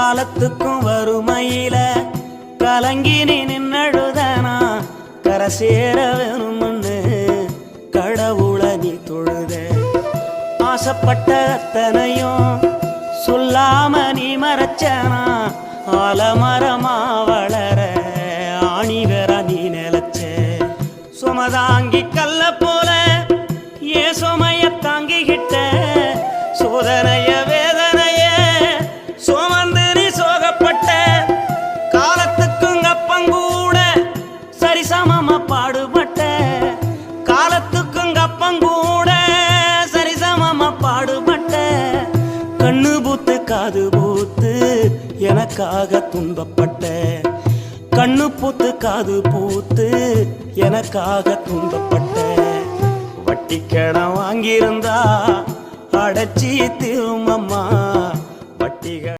காலத்துக்கும் வறுமையில கலங்கி நீ நின்னழுதனா கரை சேர வேணும்னு கடவுளை நீ தொழுத. ஆசைப்பட்ட அத்தனையும் சொல்லாம நீ மறைச்சனா ஆலமரமா வளர ஆணி வேற நீ நிலச்ச. சுமதாங்கி கல்ல போல ஏ சுமைய தாங்கிக்கிட்ட சோதனைய வேதனைய சுமந்து நீ சோகப்பட்ட. காலத்துக்கும் அப்பங்கூட சரிசமமா பாடுபட்ட. காலத்துக்கும் அப்பங்கூட சரிசமமா பாடுபட்ட. கண்ணு பூத்து காது பூத்து எனக்காக துன்பப்பட்ட. கண்ணு பூத்து காது பூத்து எனக்காக துன்பப்பட்ட. வட்டி கடன் வாங்கியிருந்தா அடைச்சி திரும்பம்மா வட்டிகள்